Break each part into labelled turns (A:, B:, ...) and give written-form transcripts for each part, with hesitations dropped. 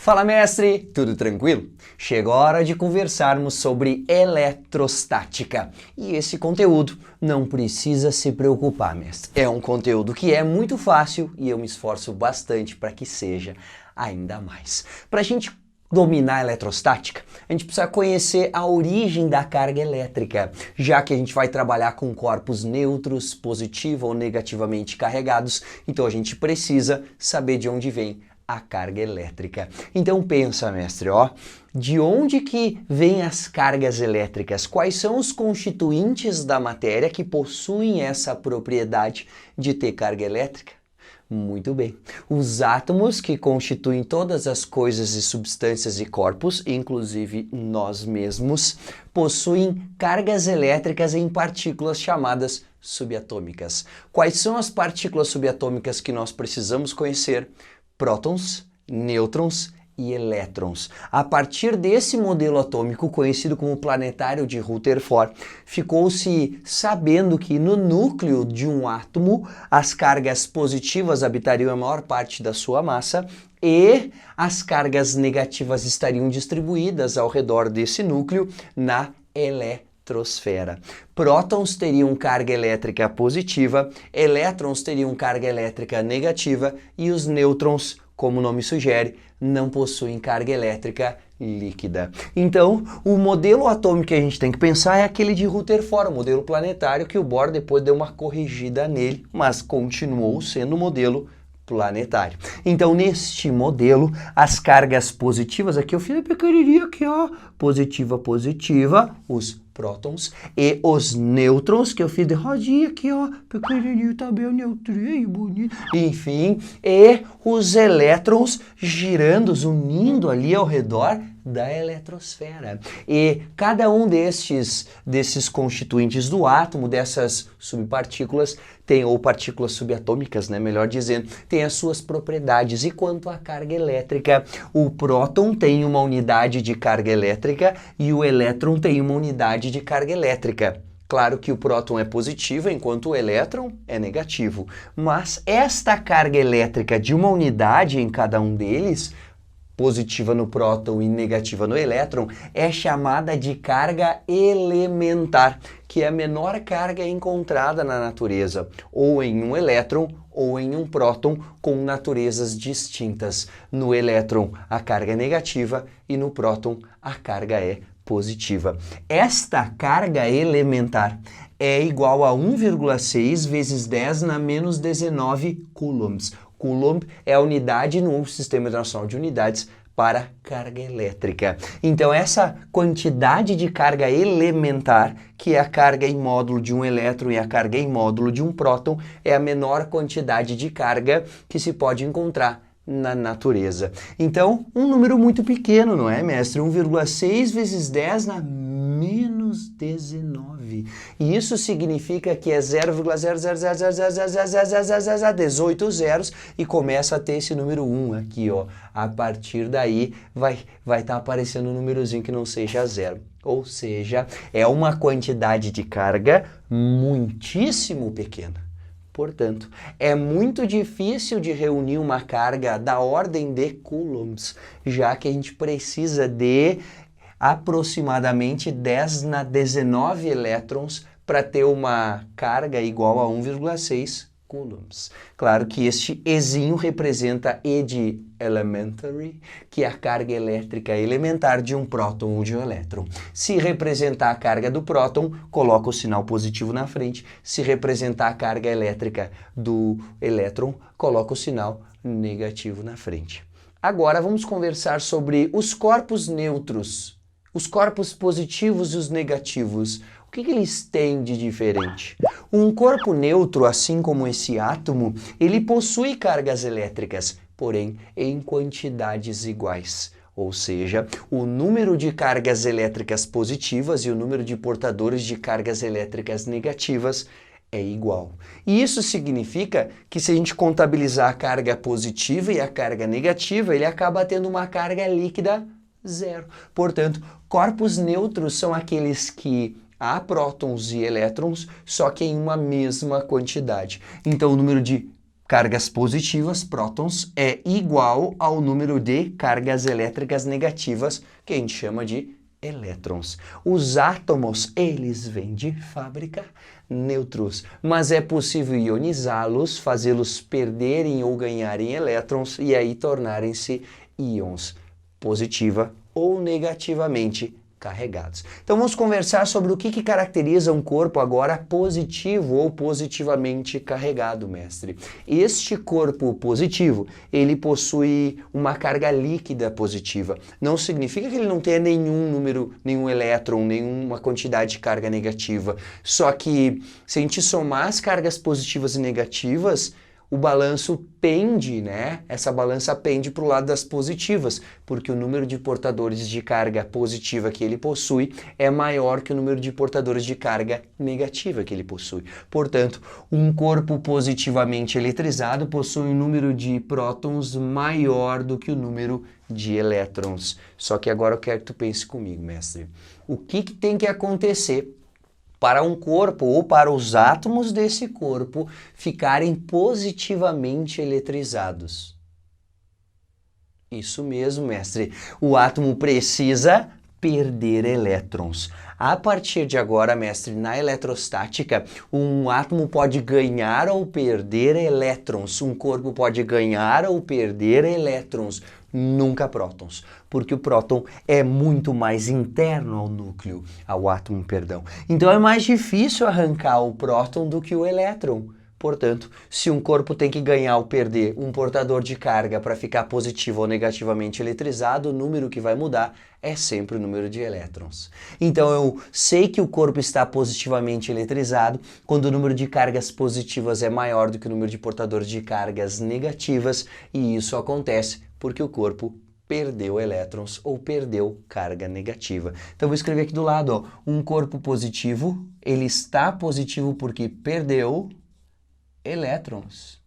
A: Fala, mestre! Tudo tranquilo? Chegou a hora de conversarmos sobre eletrostática. E esse conteúdo não precisa se preocupar, mestre. É um conteúdo que é muito fácil e eu me esforço bastante para que seja ainda mais. Para a gente dominar a eletrostática, a gente precisa conhecer a origem da carga elétrica, já que a gente vai trabalhar com corpos neutros, positivo ou negativamente carregados, então a gente precisa saber de onde vem a carga elétrica. Então pensa, mestre, ó, de onde que vêm as cargas elétricas? Quais são os constituintes da matéria que possuem essa propriedade de ter carga elétrica? Muito bem. Os átomos que constituem todas as coisas e substâncias e corpos, inclusive nós mesmos, possuem cargas elétricas em partículas chamadas subatômicas. Quais são as partículas subatômicas que nós precisamos conhecer? Prótons, nêutrons e elétrons. A partir desse modelo atômico, conhecido como planetário de Rutherford, ficou-se sabendo que no núcleo de um átomo as cargas positivas habitariam a maior parte da sua massa e as cargas negativas estariam distribuídas ao redor desse núcleo na eletrosfera. Prótons teriam carga elétrica positiva, elétrons teriam carga elétrica negativa e os nêutrons, como o nome sugere, não possuem carga elétrica líquida. Então, o modelo atômico que a gente tem que pensar é aquele de Rutherford, o modelo planetário, que o Bohr depois deu uma corrigida nele, mas continuou sendo o modelo planetário. Então, neste modelo, as cargas positivas, aqui eu fiz a pequenininha aqui, ó, positiva, os prótons, e os nêutrons, que eu fiz de rodinha aqui, ó, pequenininho também, o neutrinho, bonito, enfim, e os elétrons girando, unindo ali ao redor da eletrosfera. E cada um desses constituintes do átomo, dessas subpartículas, tem, ou partículas subatômicas, né, melhor dizendo, tem as suas propriedades. E quanto à carga elétrica, o próton tem uma unidade de carga elétrica e o elétron tem uma unidade de carga elétrica. Claro que o próton é positivo, enquanto o elétron é negativo. Mas esta carga elétrica de uma unidade em cada um deles, positiva no próton e negativa no elétron, é chamada de carga elementar, que é a menor carga encontrada na natureza, ou em um elétron ou em um próton com naturezas distintas. No elétron a carga é negativa e no próton a carga é positiva. Esta carga elementar é igual a 1,6 vezes 10 na menos 19 coulombs. Coulomb é a unidade no Sistema Internacional de Unidades para carga elétrica. Então, essa quantidade de carga elementar, que é a carga em módulo de um elétron e a carga em módulo de um próton, é a menor quantidade de carga que se pode encontrar na natureza. Então, um número muito pequeno, não é, mestre? 1,6 vezes 10 na menos 19. E isso significa que é 0,0000018 zeros e começa a ter esse número 1 aqui, ó. A partir daí vai estar aparecendo um númerozinho que não seja zero. Ou seja, é uma quantidade de carga muitíssimo pequena. Portanto, é muito difícil de reunir uma carga da ordem de coulombs, já que a gente precisa de aproximadamente 10 na 19 elétrons para ter uma carga igual a 1,6 coulombs. Claro que este Ezinho representa E de elementary, que é a carga elétrica elementar de um próton ou de um elétron. Se representar a carga do próton, coloca o sinal positivo na frente. Se representar a carga elétrica do elétron, coloca o sinal negativo na frente. Agora vamos conversar sobre os corpos neutros, os corpos positivos e os negativos. O que eles têm de diferente? Um corpo neutro, assim como esse átomo, ele possui cargas elétricas, porém em quantidades iguais. Ou seja, o número de cargas elétricas positivas e o número de portadores de cargas elétricas negativas é igual. E isso significa que se a gente contabilizar a carga positiva e a carga negativa, ele acaba tendo uma carga líquida zero. Portanto, corpos neutros são aqueles que há prótons e elétrons, só que em uma mesma quantidade. Então, o número de cargas positivas, prótons, é igual ao número de cargas elétricas negativas, que a gente chama de elétrons. Os átomos, eles vêm de fábrica neutros, mas é possível ionizá-los, fazê-los perderem ou ganharem elétrons e aí tornarem-se íons, positiva ou negativamente carregados. Então vamos conversar sobre o que caracteriza um corpo agora positivo ou positivamente carregado, mestre. Este corpo positivo, ele possui uma carga líquida positiva. Não significa que ele não tenha nenhum número, nenhum elétron, nenhuma quantidade de carga negativa. Só que se a gente somar as cargas positivas e negativas, o balanço pende, né? Essa balança pende para o lado das positivas, porque o número de portadores de carga positiva que ele possui é maior que o número de portadores de carga negativa que ele possui. Portanto, um corpo positivamente eletrizado possui um número de prótons maior do que o número de elétrons. Só que agora eu quero que tu pense comigo, mestre. O que tem que acontecer para um corpo ou para os átomos desse corpo ficarem positivamente eletrizados? Isso mesmo, mestre. O átomo precisa perder elétrons. A partir de agora, mestre, na eletrostática, um átomo pode ganhar ou perder elétrons. Um corpo pode ganhar ou perder elétrons. Nunca prótons, porque o próton é muito mais interno ao núcleo, ao átomo, perdão. Então é mais difícil arrancar o próton do que o elétron. Portanto, se um corpo tem que ganhar ou perder um portador de carga para ficar positivo ou negativamente eletrizado, o número que vai mudar é sempre o número de elétrons. Então eu sei que o corpo está positivamente eletrizado quando o número de cargas positivas é maior do que o número de portadores de cargas negativas, e isso acontece porque o corpo perdeu elétrons ou perdeu carga negativa. Então vou escrever aqui do lado, ó, um corpo positivo, ele está positivo porque perdeu elétrons.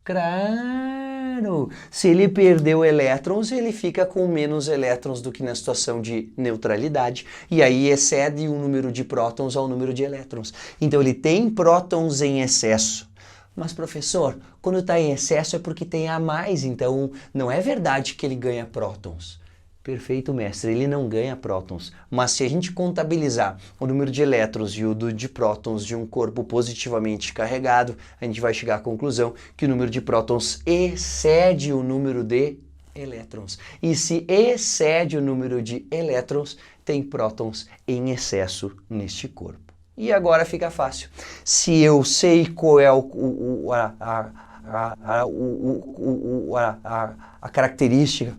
A: Claro! Se ele perdeu elétrons, ele fica com menos elétrons do que na situação de neutralidade, e aí excede o número de prótons ao número de elétrons. Então ele tem prótons em excesso. Mas, professor, quando está em excesso é porque tem a mais, então não é verdade que ele ganha prótons. Perfeito, mestre, ele não ganha prótons, mas se a gente contabilizar o número de elétrons e o de prótons de um corpo positivamente carregado, a gente vai chegar à conclusão que o número de prótons excede o número de elétrons. E se excede o número de elétrons, tem prótons em excesso neste corpo. E agora fica fácil. Se eu sei qual é a característica,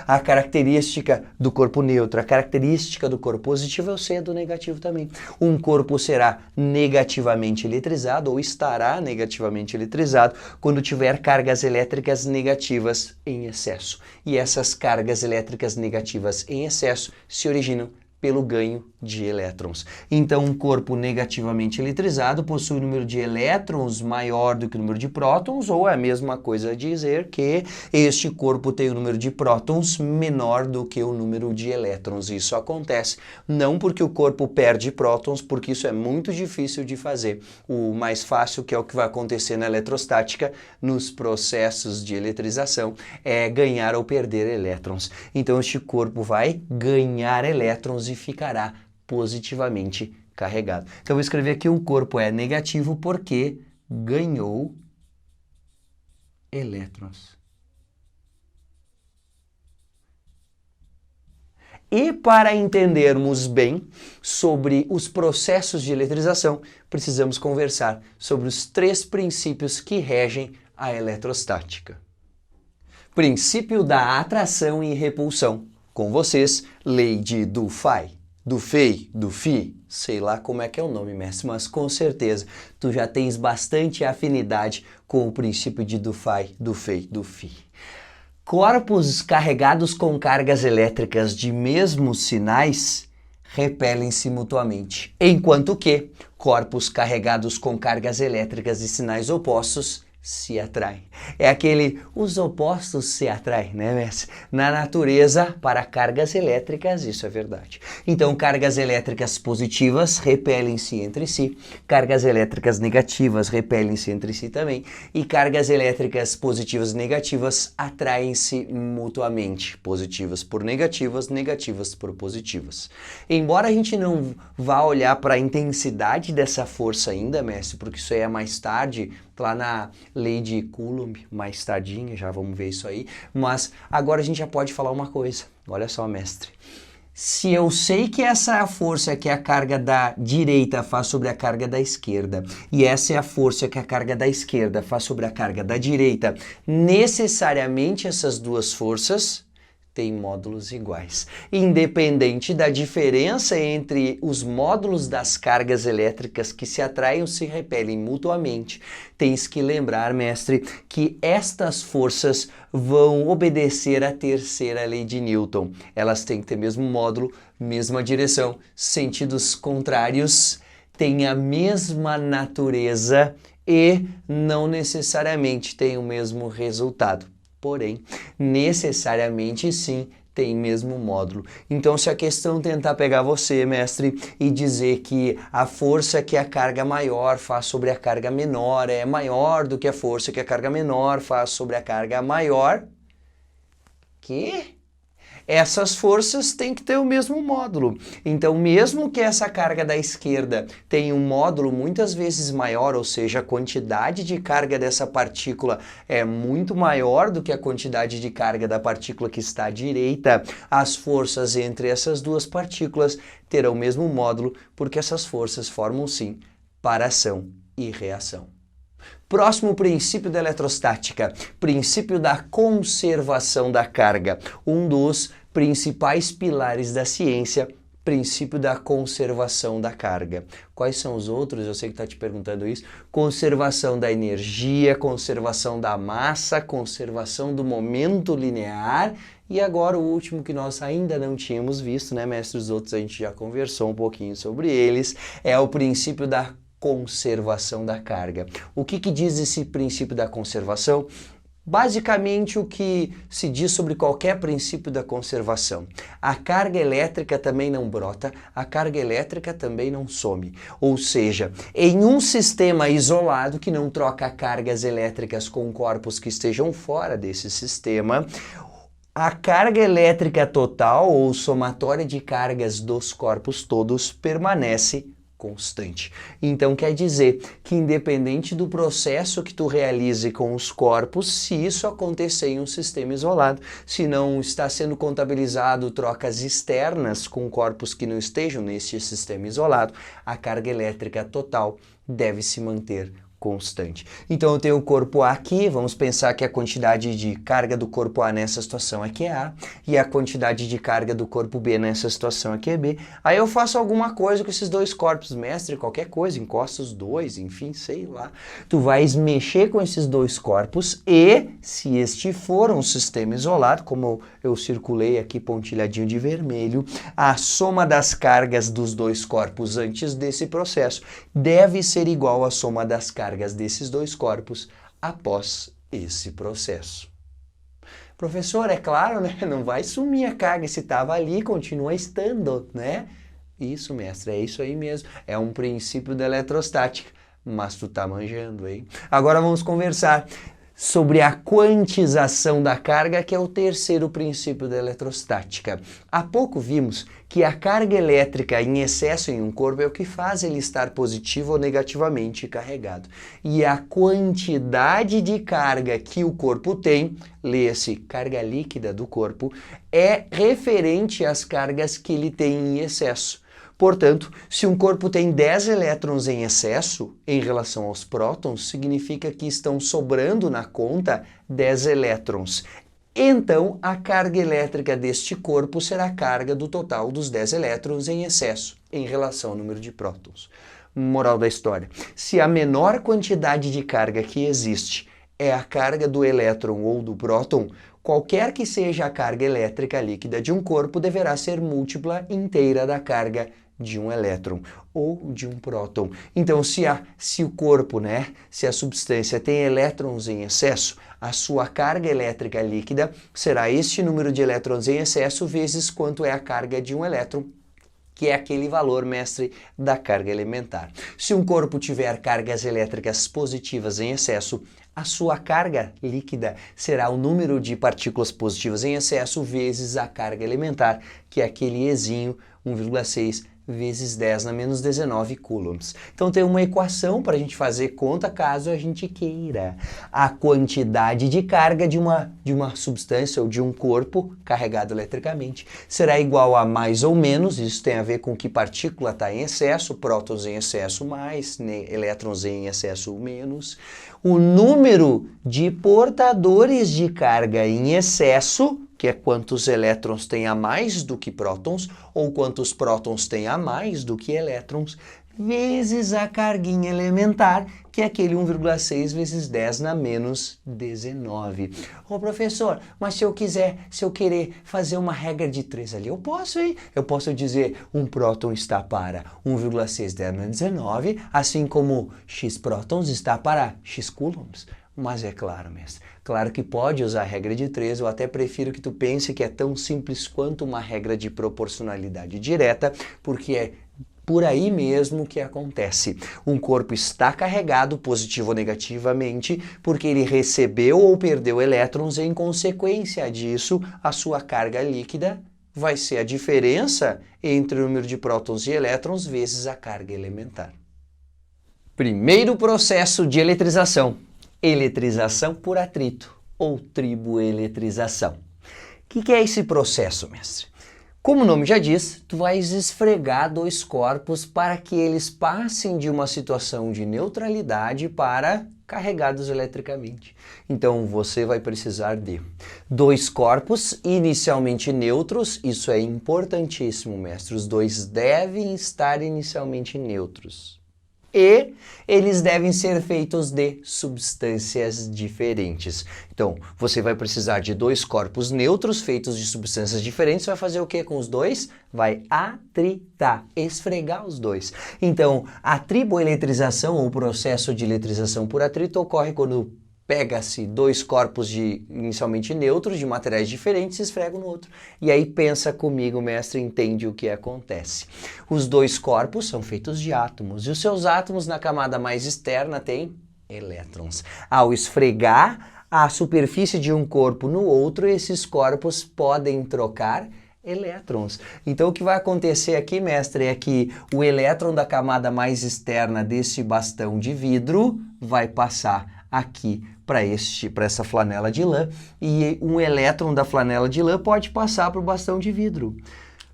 A: a característica do corpo neutro, a característica do corpo positivo, eu sei a do negativo também. Um corpo será negativamente eletrizado ou estará negativamente eletrizado quando tiver cargas elétricas negativas em excesso. E essas cargas elétricas negativas em excesso se originam pelo ganho de elétrons. Então, um corpo negativamente eletrizado possui um número de elétrons maior do que o número de prótons, ou é a mesma coisa dizer que este corpo tem um número de prótons menor do que o número de elétrons. Isso acontece não porque o corpo perde prótons, porque isso é muito difícil de fazer. O mais fácil, que é o que vai acontecer na eletrostática, nos processos de eletrização, é ganhar ou perder elétrons. Então, este corpo vai ganhar elétrons e ficará positivamente carregado. Então, eu vou escrever aqui um corpo é negativo porque ganhou elétrons. E para entendermos bem sobre os processos de eletrização, precisamos conversar sobre os 3 princípios que regem a eletrostática. Princípio da atração e repulsão. Com vocês, lei de Dufay. Dufay, Dufy, sei lá como é que é o nome, mestre, mas com certeza tu já tens bastante afinidade com o princípio de Dufay, Dufay, Dufy. Corpos carregados com cargas elétricas de mesmos sinais repelem-se mutuamente, enquanto que corpos carregados com cargas elétricas de sinais opostos se atraem. É aquele, os opostos se atraem, né, mestre? Na natureza, para cargas elétricas, isso é verdade. Então, cargas elétricas positivas repelem-se entre si, cargas elétricas negativas repelem-se entre si também, e cargas elétricas positivas e negativas atraem-se mutuamente. Positivas por negativas, negativas por positivas. Embora a gente não vá olhar para a intensidade dessa força ainda, mestre, porque isso aí é mais tarde, lá na lei de Coulomb, mais tardinha, já vamos ver isso aí, mas agora a gente já pode falar uma coisa. Olha só, mestre. Se eu sei que essa é a força que a carga da direita faz sobre a carga da esquerda, e essa é a força que a carga da esquerda faz sobre a carga da direita, necessariamente essas duas forças têm módulos iguais. Independente da diferença entre os módulos das cargas elétricas que se atraem ou se repelem mutuamente, tens que lembrar, mestre, que estas forças vão obedecer à terceira lei de Newton. Elas têm que ter mesmo módulo, mesma direção, sentidos contrários, têm a mesma natureza e não necessariamente têm o mesmo resultado. Porém, necessariamente sim, tem mesmo módulo. Então, se a questão tentar pegar você, mestre, e dizer que a força que a carga maior faz sobre a carga menor é maior do que a força que a carga menor faz sobre a carga maior, essas forças têm que ter o mesmo módulo. Então, mesmo que essa carga da esquerda tenha um módulo muitas vezes maior, ou seja, a quantidade de carga dessa partícula é muito maior do que a quantidade de carga da partícula que está à direita, as forças entre essas duas partículas terão o mesmo módulo, porque essas forças formam, sim, paração e reação. Próximo princípio da eletrostática, princípio da conservação da carga, um dos principais pilares da ciência, princípio da conservação da carga. Quais são os outros? Eu sei que está te perguntando isso. Conservação da energia, conservação da massa, conservação do momento linear e agora o último que nós ainda não tínhamos visto, né, mestre? Os outros a gente já conversou um pouquinho sobre eles, é o princípio da conservação da carga. O que diz esse princípio da conservação? Basicamente o que se diz sobre qualquer princípio da conservação. A carga elétrica também não brota, a carga elétrica também não some. Ou seja, em um sistema isolado que não troca cargas elétricas com corpos que estejam fora desse sistema, a carga elétrica total ou somatória de cargas dos corpos todos permanece constante. Então quer dizer que independente do processo que tu realize com os corpos, se isso acontecer em um sistema isolado, se não está sendo contabilizado trocas externas com corpos que não estejam neste sistema isolado, a carga elétrica total deve se manter constante. Então eu tenho o corpo A aqui, vamos pensar que a quantidade de carga do corpo A nessa situação aqui é A, e a quantidade de carga do corpo B nessa situação aqui é B. Aí eu faço alguma coisa com esses dois corpos, mestre, qualquer coisa, encosta os dois, enfim, sei lá. Tu vais mexer com esses dois corpos e, se este for um sistema isolado, como eu circulei aqui pontilhadinho de vermelho, a soma das cargas dos dois corpos antes desse processo deve ser igual à soma das cargas desses dois corpos após esse processo. Professor, é claro, né? Não vai sumir a carga, se estava ali, continua estando, né? Isso, mestre, é isso aí mesmo. É um princípio da eletrostática, mas tu tá manjando, hein? Agora vamos conversar sobre a quantização da carga, que é o terceiro princípio da eletrostática. Há pouco vimos que a carga elétrica em excesso em um corpo é o que faz ele estar positivo ou negativamente carregado. E a quantidade de carga que o corpo tem, lê-se carga líquida do corpo, é referente às cargas que ele tem em excesso. Portanto, se um corpo tem 10 elétrons em excesso em relação aos prótons, significa que estão sobrando na conta 10 elétrons. Então, a carga elétrica deste corpo será a carga do total dos 10 elétrons em excesso em relação ao número de prótons. Moral da história: se a menor quantidade de carga que existe é a carga do elétron ou do próton, qualquer que seja a carga elétrica líquida de um corpo deverá ser múltipla inteira da carga de um elétron ou de um próton. Então, se o corpo, se a substância tem elétrons em excesso, a sua carga elétrica líquida será este número de elétrons em excesso vezes quanto é a carga de um elétron, que é aquele valor, mestre, da carga elementar. Se um corpo tiver cargas elétricas positivas em excesso, a sua carga líquida será o número de partículas positivas em excesso vezes a carga elementar, que é aquele Ezinho 1,6 vezes 10 na menos 19 coulombs. Então tem uma equação para a gente fazer conta caso a gente queira. A quantidade de carga de uma substância ou de um corpo carregado eletricamente será igual a mais ou menos, isso tem a ver com que partícula está em excesso, prótons em excesso mais, elétrons em excesso menos, o número de portadores de carga em excesso, que é quantos elétrons tem a mais do que prótons, ou quantos prótons tem a mais do que elétrons, vezes a carguinha elementar, que é aquele 1,6 vezes 10 na menos 19. Ô professor, mas se eu querer fazer uma regra de 3 ali, eu posso, hein? Eu posso dizer um próton está para 1,6 10 na 19, assim como x prótons está para x coulombs. Mas é claro, mestre, claro que pode usar a regra de 3, eu até prefiro que tu pense que é tão simples quanto uma regra de proporcionalidade direta, porque é por aí mesmo que acontece. Um corpo está carregado positivo ou negativamente porque ele recebeu ou perdeu elétrons, e em consequência disso, a sua carga líquida vai ser a diferença entre o número de prótons e elétrons vezes a carga elementar. Primeiro processo de eletrização. Eletrização por atrito, ou triboeletrização. O que é esse processo, mestre? Como o nome já diz, tu vais esfregar dois corpos para que eles passem de uma situação de neutralidade para carregados eletricamente. Então você vai precisar de dois corpos inicialmente neutros, isso é importantíssimo, mestre, os dois devem estar inicialmente neutros. E eles devem ser feitos de substâncias diferentes. Então, você vai precisar de dois corpos neutros feitos de substâncias diferentes. Vai fazer o que com os dois? Vai atritar, esfregar os dois. Então, a triboeletrização ou processo de eletrização por atrito ocorre quando pega-se dois corpos inicialmente neutros de materiais diferentes e esfrega no outro. E aí pensa comigo, mestre, entende o que acontece. Os dois corpos são feitos de átomos e os seus átomos na camada mais externa têm elétrons. Ao esfregar a superfície de um corpo no outro, esses corpos podem trocar elétrons. Então o que vai acontecer aqui, mestre, é que o elétron da camada mais externa desse bastão de vidro vai passar aqui para essa flanela de lã, e um elétron da flanela de lã pode passar para o bastão de vidro.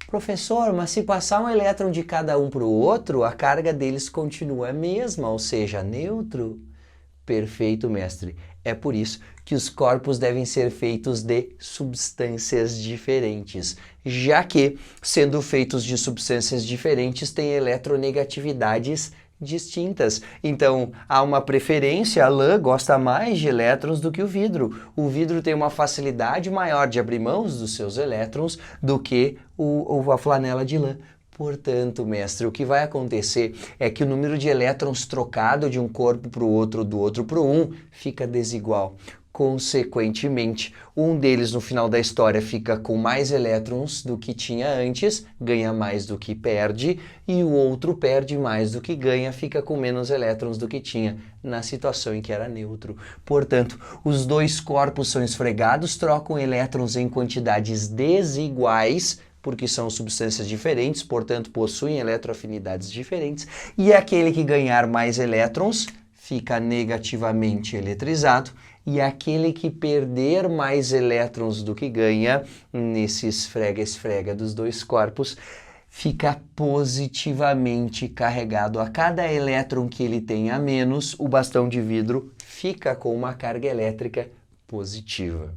A: Professor, mas se passar um elétron de cada um para o outro, a carga deles continua a mesma, ou seja, neutro? Perfeito, mestre. É por isso que os corpos devem ser feitos de substâncias diferentes, já que, sendo feitos de substâncias diferentes, têm eletronegatividades distintas. Então, há uma preferência, a lã gosta mais de elétrons do que o vidro. O vidro tem uma facilidade maior de abrir mãos dos seus elétrons do que a flanela de lã. Portanto, mestre, o que vai acontecer é que o número de elétrons trocado de um corpo para o outro, do outro para um, fica desigual. Consequentemente, um deles no final da história fica com mais elétrons do que tinha antes, ganha mais do que perde, e o outro perde mais do que ganha, fica com menos elétrons do que tinha na situação em que era neutro. Portanto, os dois corpos são esfregados, trocam elétrons em quantidades desiguais, porque são substâncias diferentes, portanto possuem eletroafinidades diferentes, e aquele que ganhar mais elétrons fica negativamente eletrizado, e aquele que perder mais elétrons do que ganha, nesse esfrega-esfrega dos dois corpos, fica positivamente carregado. A cada elétron que ele tem a menos, o bastão de vidro fica com uma carga elétrica positiva.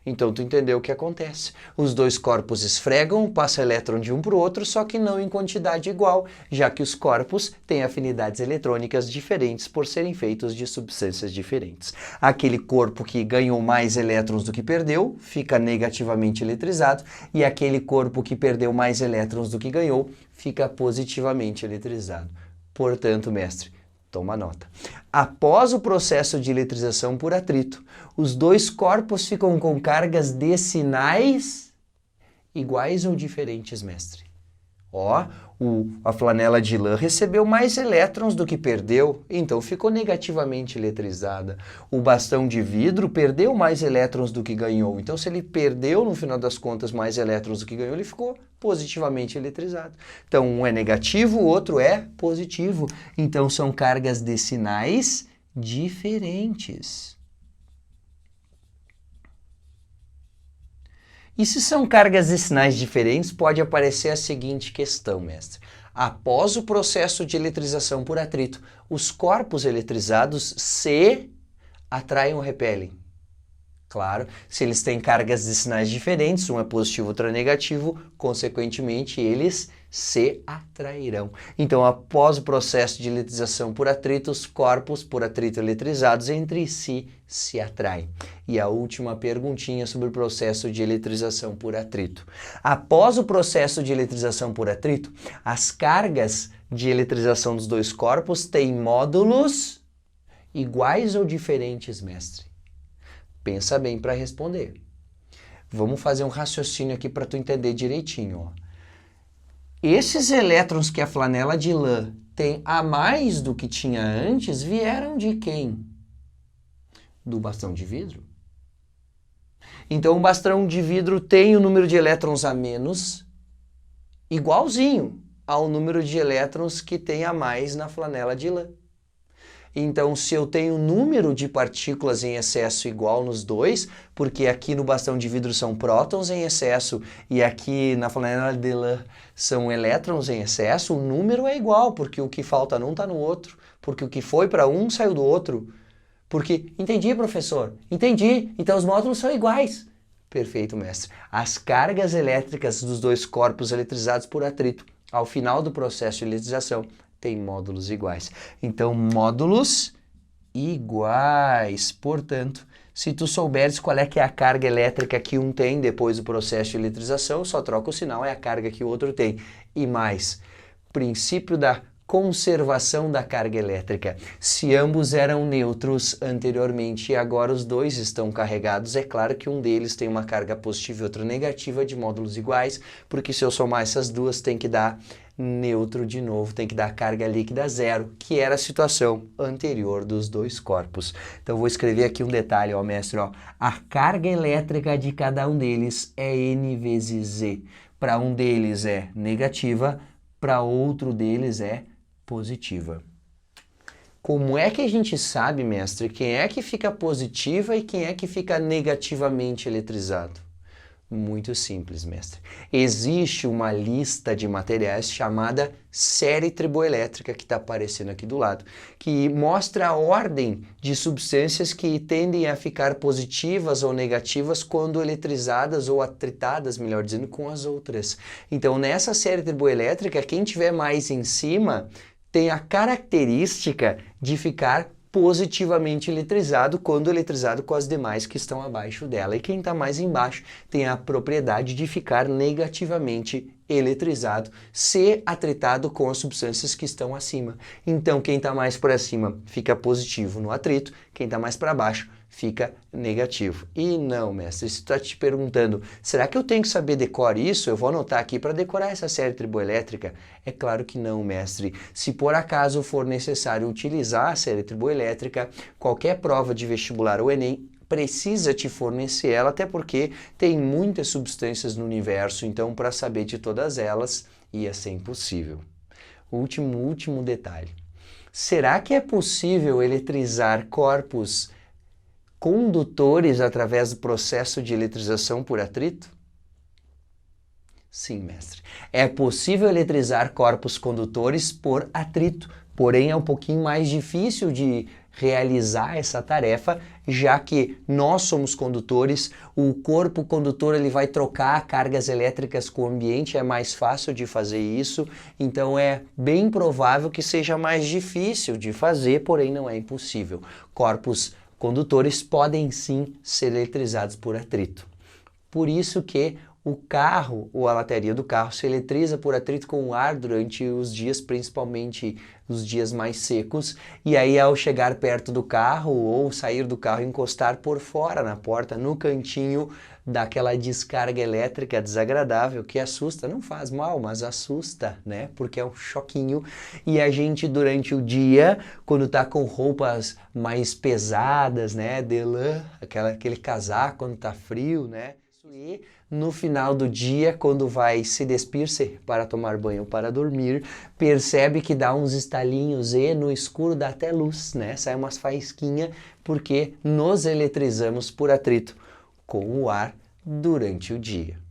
A: Então tu entendeu o que acontece. Os dois corpos esfregam, passa elétron de um para o outro, só que não em quantidade igual, já que os corpos têm afinidades eletrônicas diferentes por serem feitos de substâncias diferentes. Aquele corpo que ganhou mais elétrons do que perdeu, fica negativamente eletrizado, e aquele corpo que perdeu mais elétrons do que ganhou, fica positivamente eletrizado. Portanto, mestre, toma nota. Após o processo de eletrização por atrito, os dois corpos ficam com cargas decinais iguais ou diferentes, mestre? Ó, a flanela de lã recebeu mais elétrons do que perdeu, então ficou negativamente eletrizada. O bastão de vidro perdeu mais elétrons do que ganhou, então se ele perdeu, no final das contas, mais elétrons do que ganhou, ele ficou positivamente eletrizado. Então, um é negativo, o outro é positivo. Então, são cargas decinais diferentes. E se são cargas decinais diferentes, pode aparecer a seguinte questão, mestre. Após o processo de eletrização por atrito, os corpos eletrizados se atraem ou repelem? Claro, se eles têm cargas decinais diferentes, um é positivo, outro é negativo, consequentemente eles se atrairão. Então, após o processo de eletrização por atrito, os corpos por atrito eletrizados entre si se atraem. E a última perguntinha sobre o processo de eletrização por atrito. Após o processo de eletrização por atrito, as cargas de eletrização dos dois corpos têm módulos iguais ou diferentes, mestre? Pensa bem para responder. Vamos fazer um raciocínio aqui para tu entender direitinho. Ó. Esses elétrons que a flanela de lã tem a mais do que tinha antes vieram de quem? Do bastão de vidro. Então o bastão de vidro tem o número de elétrons a menos igualzinho ao número de elétrons que tem a mais na flanela de lã. Então, se eu tenho o número de partículas em excesso igual nos dois, porque aqui no bastão de vidro são prótons em excesso e aqui na flanela de lã são elétrons em excesso, o número é igual, porque o que falta num está no outro, porque o que foi para um saiu do outro. Porque, entendi, professor, entendi, então os módulos são iguais. Perfeito, mestre. As cargas elétricas dos dois corpos eletrizados por atrito, ao final do processo de eletrização, tem módulos iguais. Então, módulos iguais. Portanto, se tu souberes qual é que é a carga elétrica que um tem depois do processo de eletrização, só troca o sinal, é a carga que o outro tem. E mais, princípio da conservação da carga elétrica. Se ambos eram neutros anteriormente e agora os dois estão carregados, é claro que um deles tem uma carga positiva e outra negativa de módulos iguais, porque se eu somar essas duas tem que dar neutro de novo, tem que dar carga líquida zero, que era a situação anterior dos dois corpos. Então vou escrever aqui um detalhe, ó, mestre, ó. A carga elétrica de cada um deles é N vezes Z. Para um deles é negativa, para outro deles é positiva. Como é que a gente sabe, mestre, quem é que fica positiva e quem é que fica negativamente eletrizado? Muito simples, mestre. Existe uma lista de materiais chamada série triboelétrica, que está aparecendo aqui do lado, que mostra a ordem de substâncias que tendem a ficar positivas ou negativas quando eletrizadas ou atritadas, melhor dizendo, com as outras. Então, nessa série triboelétrica, quem tiver mais em cima tem a característica de ficar positivamente eletrizado quando eletrizado com as demais que estão abaixo dela. E quem está mais embaixo tem a propriedade de ficar negativamente eletrizado se atritado com as substâncias que estão acima. Então, quem está mais para cima fica positivo no atrito, quem está mais para baixo fica negativo. E não, mestre, se tu está te perguntando, será que eu tenho que saber decorar isso? Eu vou anotar aqui para decorar essa série triboelétrica? É claro que não, mestre. Se por acaso for necessário utilizar a série triboelétrica, qualquer prova de vestibular ou Enem precisa te fornecer ela, até porque tem muitas substâncias no universo, então para saber de todas elas ia ser impossível. Último detalhe. Será que é possível eletrizar corpos condutores através do processo de eletrização por atrito? Sim, mestre. É possível eletrizar corpos condutores por atrito, porém é um pouquinho mais difícil de realizar essa tarefa, já que nós somos condutores, o corpo condutor ele vai trocar cargas elétricas com o ambiente, é mais fácil de fazer isso, então é bem provável que seja mais difícil de fazer, porém não é impossível. Corpos condutores podem sim ser eletrizados por atrito. Por isso que o carro, ou a bateria do carro, se eletriza por atrito com o ar durante os dias, principalmente os dias mais secos, e aí ao chegar perto do carro ou sair do carro, encostar por fora na porta, no cantinho, daquela descarga elétrica desagradável que assusta, não faz mal, mas assusta, né? Porque é um choquinho. E a gente durante o dia, quando tá com roupas mais pesadas, né, de lã, aquele casaco quando tá frio, né? E no final do dia, quando vai se despir-se para tomar banho ou para dormir, percebe que dá uns estalinhos e no escuro dá até luz, né? Sai umas faísquinhas porque nos eletrizamos por atrito com o ar durante o dia.